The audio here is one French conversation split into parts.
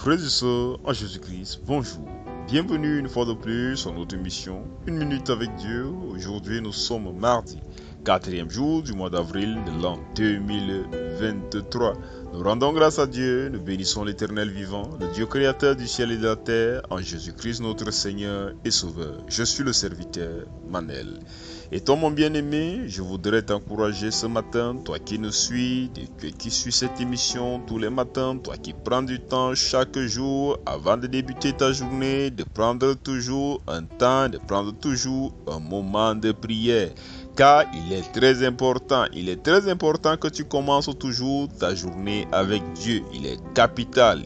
Frères et sœurs en Jésus-Christ, bonjour. Bienvenue une fois de plus sur notre émission Une minute avec Dieu. Aujourd'hui, nous sommes mardi, 4e jour du mois d'avril de l'an 2023. Nous rendons grâce à Dieu, nous bénissons l'Éternel vivant, le Dieu créateur du ciel et de la terre, en Jésus-Christ notre Seigneur et Sauveur. Je suis le serviteur Manel. Et toi mon bien-aimé, je voudrais t'encourager ce matin, toi qui nous suis, qui suis cette émission tous les matins, toi qui prends du temps chaque jour avant de débuter ta journée, de prendre toujours un temps, de prendre toujours un moment de prière. Car il est très important que tu commences toujours ta journée avec Dieu. Il est capital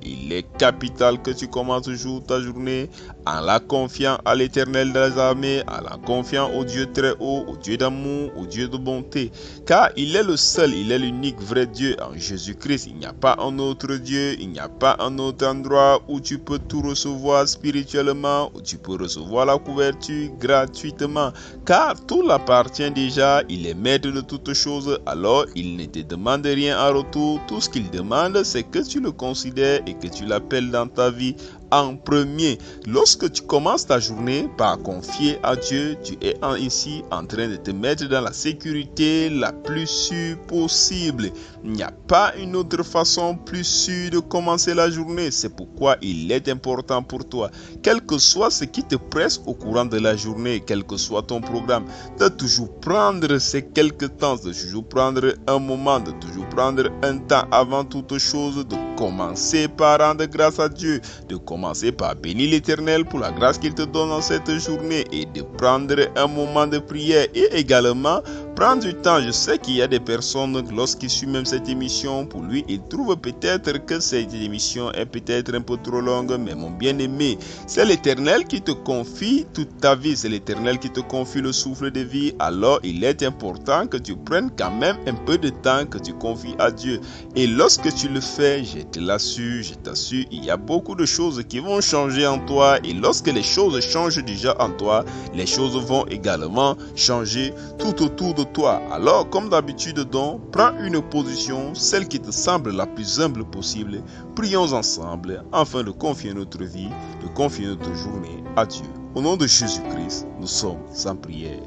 que tu commences toujours ta journée en la confiant à l'Éternel des armées, en la confiant au Dieu très haut, au Dieu d'amour, au Dieu de bonté. Car il est le seul, il est l'unique vrai Dieu en Jésus-Christ. Il n'y a pas un autre Dieu, il n'y a pas un autre endroit où tu peux tout recevoir spirituellement, où tu peux recevoir la couverture gratuitement. Car tout l'appartient déjà, il est maître de toutes choses, alors il ne te demande rien en retour. Tout ce qu'il demande, c'est que tu le considères et que tu l'appelles dans ta vie en premier. Lorsque tu commences ta journée par confier à Dieu, tu es ici en train de te mettre dans la sécurité la plus sûre possible. Il n'y a pas une autre façon plus sûre de commencer la journée. C'est pourquoi il est important pour toi, quel que soit ce qui te presse au courant de la journée, quel que soit ton programme, de toujours prendre ces quelques temps, de toujours prendre un moment, de toujours prendre un temps avant toute chose, de commencer par rendre grâce à Dieu, de commencer par bénir l'Éternel pour la grâce qu'il te donne dans cette journée et de prendre un moment de prière et également prendre du temps. Je sais qu'il y a des personnes, lorsqu'ils suivent même cette émission, pour lui, ils trouvent peut-être que cette émission est peut-être un peu trop longue, mais mon bien-aimé, c'est l'Éternel qui te confie toute ta vie, c'est l'Éternel qui te confie le souffle de vie, alors il est important que tu prennes quand même un peu de temps que tu confies à Dieu. Et lorsque tu le fais, je t'assure, il y a beaucoup de choses qui vont changer en toi, et lorsque les choses changent déjà en toi, les choses vont également changer tout autour de toi. Alors, comme d'habitude donc, prends une position, celle qui te semble la plus humble possible. Prions ensemble afin de confier notre vie, de confier notre journée à Dieu. Au nom de Jésus-Christ, nous sommes en prière.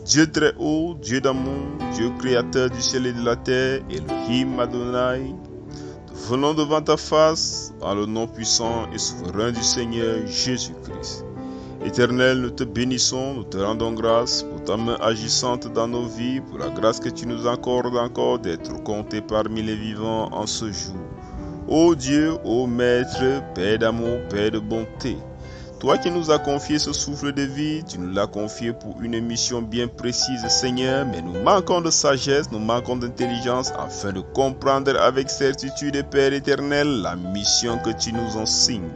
Dieu très haut, Dieu d'amour, Dieu créateur du ciel et de la terre, Elohim Adonai, nous venons devant ta face en le nom puissant et souverain du Seigneur Jésus-Christ. Éternel, nous te bénissons, nous te rendons grâce pour ta main agissante dans nos vies, pour la grâce que tu nous accordes encore d'être comptés parmi les vivants en ce jour. Ô Dieu, ô Maître, Père d'amour, Père de bonté, toi qui nous as confié ce souffle de vie, tu nous l'as confié pour une mission bien précise, Seigneur, mais nous manquons de sagesse, nous manquons d'intelligence afin de comprendre avec certitude, Père éternel, la mission que tu nous enseignes.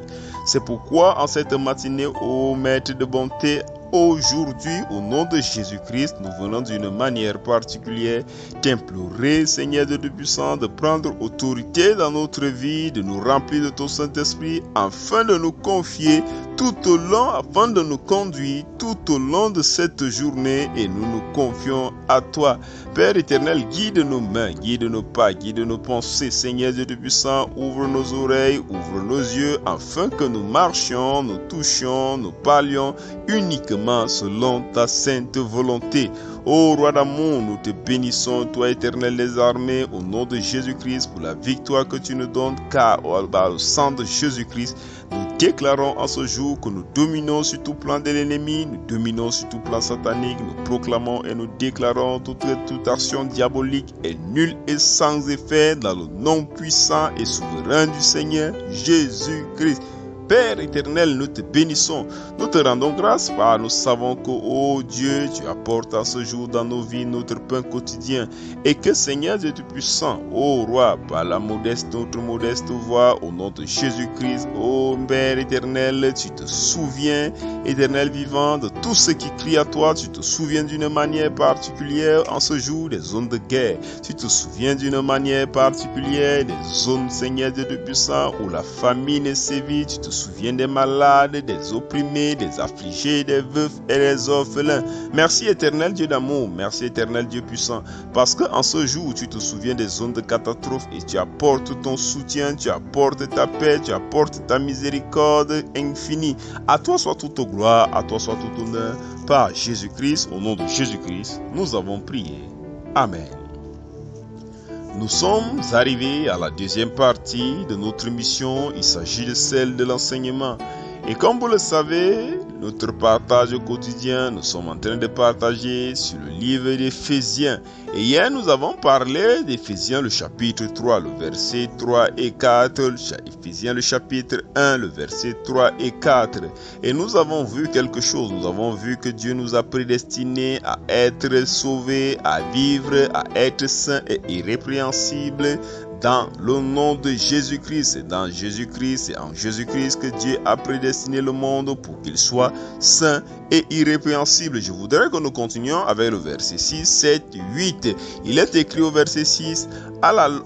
C'est pourquoi en cette matinée, ô Maître de bonté, aujourd'hui, au nom de Jésus-Christ, nous venons d'une manière particulière t'implorer, Seigneur de Dieu puissant, de prendre autorité dans notre vie, de nous remplir de ton Saint-Esprit, afin de nous confier tout au long, afin de nous conduire tout au long de cette journée, et nous nous confions à toi. Père éternel, guide nos mains, guide nos pas, guide nos pensées, Seigneur Dieu puissant, ouvre nos oreilles, ouvre nos yeux, afin que nous marchions, nous touchions, nous parlions uniquement selon ta sainte volonté. Ô roi d'amour, nous te bénissons, toi éternel des armées, au nom de Jésus-Christ, pour la victoire que tu nous donnes, car au sang de Jésus-Christ, nous déclarons en ce jour que nous dominons sur tout plan de l'ennemi, nous dominons sur tout plan satanique, nous proclamons et nous déclarons toute action diabolique est nulle et sans effet dans le nom puissant et souverain du Seigneur Jésus-Christ. Père éternel, nous te bénissons, nous te rendons grâce car nous savons que, oh Dieu, tu apportes à ce jour dans nos vies notre pain quotidien et que Seigneur Dieu puissant, oh Roi, par la notre modeste voix, au nom de Jésus-Christ, oh Père éternel, tu te souviens, éternel vivant, de tout ce qui crie à toi, tu te souviens d'une manière particulière en ce jour des zones de guerre, tu te souviens d'une manière particulière des zones, Seigneur Dieu puissant, où la famine est sévie, tu te souviens des malades, des opprimés, des affligés, des veufs et des orphelins. Merci éternel Dieu d'amour, merci éternel Dieu puissant, parce qu'en ce jour, tu te souviens des zones de catastrophe et tu apportes ton soutien, tu apportes ta paix, tu apportes ta miséricorde infinie. À toi soit toute gloire, à toi soit tout honneur, par Jésus-Christ, au nom de Jésus-Christ, nous avons prié. Amen. Nous sommes arrivés à la deuxième partie de notre mission. Il s'agit de celle de l'enseignement. Et comme vous le savez, notre partage quotidien, nous sommes en train de partager sur le livre d'Éphésiens. Et hier, nous avons parlé d'Éphésiens, le chapitre 3, le verset 3 et 4. Éphésiens, le chapitre 1, le verset 3 et 4. Et nous avons vu quelque chose. Nous avons vu que Dieu nous a prédestinés à être sauvés, à vivre, à être saints et irrépréhensibles dans le nom de Jésus-Christ. C'est dans Jésus-Christ, c'est en Jésus-Christ que Dieu a prédestiné le monde pour qu'il soit saint et irrépréhensible. Je voudrais que nous continuions avec le verset 6, 7, 8. Il est écrit au verset 6,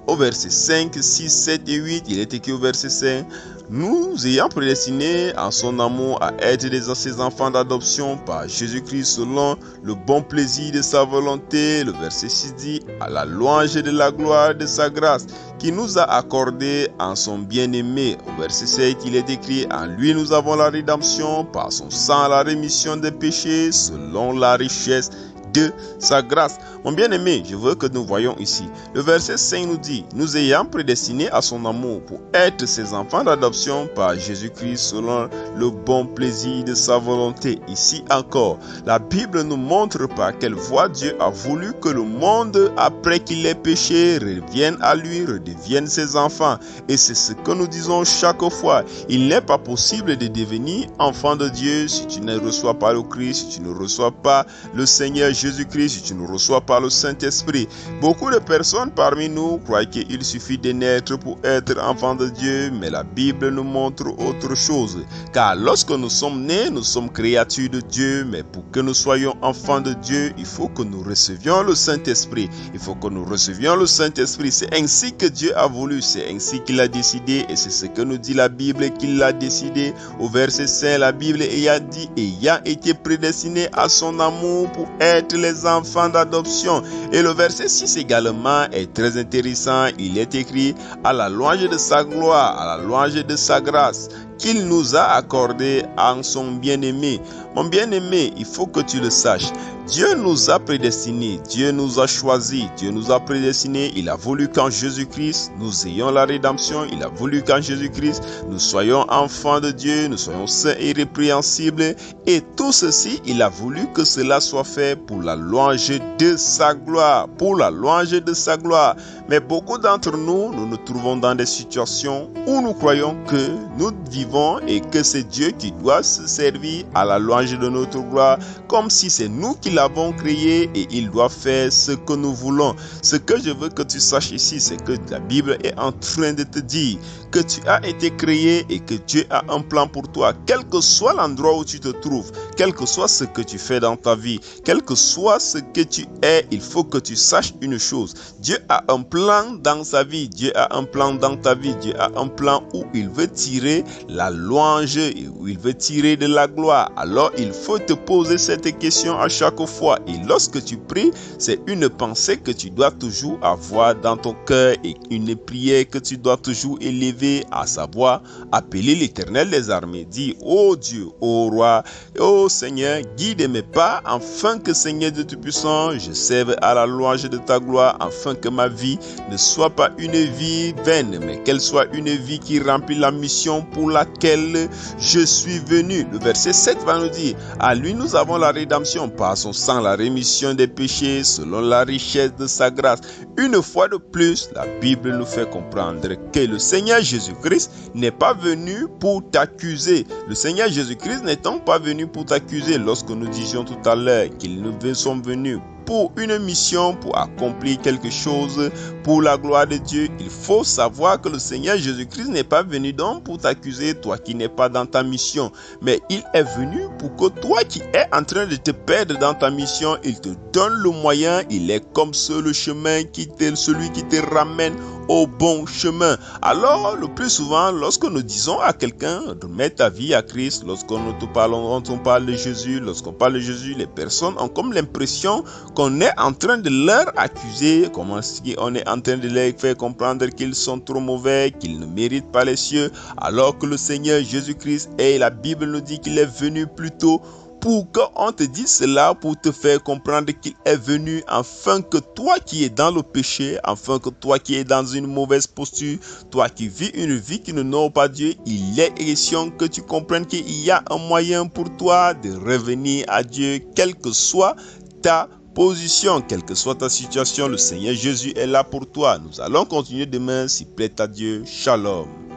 au verset 5, 6, 7 et 8. Il est écrit au verset 5. Nous ayant prédestinés en son amour à être ses enfants d'adoption par Jésus-Christ selon le bon plaisir de sa volonté. Le verset 6 dit, à la louange de la gloire de sa grâce, qui nous a accordé en son bien-aimé. Au verset 7, il est écrit, en lui nous avons la rédemption par son sang, la rémission des péchés selon la richesse de sa grâce. Mon bien-aimé, je veux que nous voyons ici. Le verset 5 nous dit, nous ayant prédestinés à son amour pour être ses enfants d'adoption par Jésus-Christ selon le bon plaisir de sa volonté. Ici encore, la Bible nous montre par quelle voie Dieu a voulu que le monde, après qu'il ait péché, revienne à lui, redevienne ses enfants. Et c'est ce que nous disons chaque fois. Il n'est pas possible de devenir enfant de Dieu si tu ne reçois pas le Christ, si tu ne reçois pas le Seigneur Jésus-Christ, si tu ne reçois pas le Saint-Esprit. Beaucoup de personnes parmi nous croient qu'il suffit de naître pour être enfant de Dieu, mais la Bible nous montre autre chose. Car lorsque nous sommes nés, nous sommes créatures de Dieu, mais pour que nous soyons enfants de Dieu, il faut que nous recevions le Saint-Esprit. Il faut que nous recevions le Saint-Esprit. C'est ainsi que Dieu a voulu, c'est ainsi qu'il a décidé, et c'est ce que nous dit la Bible qu'il a décidé. Au verset 5, la Bible a dit, ayant été prédestiné à son amour pour être les enfants d'adoption. Et le verset 6 également est très intéressant. Il est écrit, à la louange de sa gloire, à la louange de sa grâce, qu'il nous a accordé en son bien-aimé. Mon bien-aimé, il faut que tu le saches. Dieu nous a prédestinés, Dieu nous a choisis, Dieu nous a prédestinés. Il a voulu qu'en Jésus-Christ, nous ayons la rédemption. Il a voulu qu'en Jésus-Christ, nous soyons enfants de Dieu, nous soyons saints et irrépréhensibles. Et tout ceci, il a voulu que cela soit fait pour la louange de sa gloire, pour la louange de sa gloire. Mais beaucoup d'entre nous, nous nous trouvons dans des situations où nous croyons que nous vivons et que c'est Dieu qui doit se servir à la louange de notre gloire, comme si c'est nous qui l'avons créé et il doit faire ce que nous voulons. Ce que je veux que tu saches ici, c'est que la Bible est en train de te dire que tu as été créé et que Dieu a un plan pour toi, quel que soit l'endroit où tu te trouves, quel que soit ce que tu fais dans ta vie, quel que soit ce que tu es, il faut que tu saches une chose. Dieu a un plan dans sa vie, Dieu a un plan dans ta vie, Dieu a un plan où il veut tirer la louange et où il veut tirer de la gloire. Alors il faut te poser cette question à chaque fois. Et lorsque tu pries, c'est une pensée que tu dois toujours avoir dans ton cœur et une prière que tu dois toujours élever, à savoir appeler l'Éternel des armées. Dis, ô Dieu, ô roi, ô Seigneur, guide mes pas afin que Seigneur de Tout-Puissant, je serve à la louange de ta gloire, afin que ma vie ne soit pas une vie vaine, mais qu'elle soit une vie qui remplit la mission pour laquelle je suis venu. Le verset 7 va nous dire, à lui nous avons la rédemption par son sang, la rémission des péchés selon la richesse de sa grâce. Une fois de plus, la Bible nous fait comprendre que le Seigneur Jésus-Christ n'est pas venu pour t'accuser. Le Seigneur Jésus-Christ n'étant pas venu pour t'accuser, lorsque nous disions tout à l'heure qu'ils nous sont venus pour une mission, pour accomplir quelque chose pour la gloire de Dieu, il faut savoir que le Seigneur Jésus-Christ n'est pas venu donc pour t'accuser, toi qui n'es pas dans ta mission, mais il est venu pour que toi qui es en train de te perdre dans ta mission, il te donne le moyen. Il est comme le chemin celui qui te ramène au bon chemin. Alors, le plus souvent, lorsque nous disons à quelqu'un de mettre ta vie à Christ, lorsqu'on parle de Jésus, lorsqu'on parle de Jésus, les personnes ont comme l'impression qu'on est en train de leur accuser, comment on est en train de leur faire comprendre qu'ils sont trop mauvais, qu'ils ne méritent pas les cieux, alors que le Seigneur Jésus-Christ, et la Bible nous dit qu'il est venu plus tôt pour qu'on te dise cela, pour te faire comprendre qu'il est venu afin que toi qui es dans le péché, afin que toi qui es dans une mauvaise posture, toi qui vis une vie qui n'honore pas Dieu, il est question que tu comprennes qu'il y a un moyen pour toi de revenir à Dieu, quelle que soit ta position, quelle que soit ta situation. Le Seigneur Jésus est là pour toi. Nous allons continuer demain, s'il plaît à Dieu. Shalom.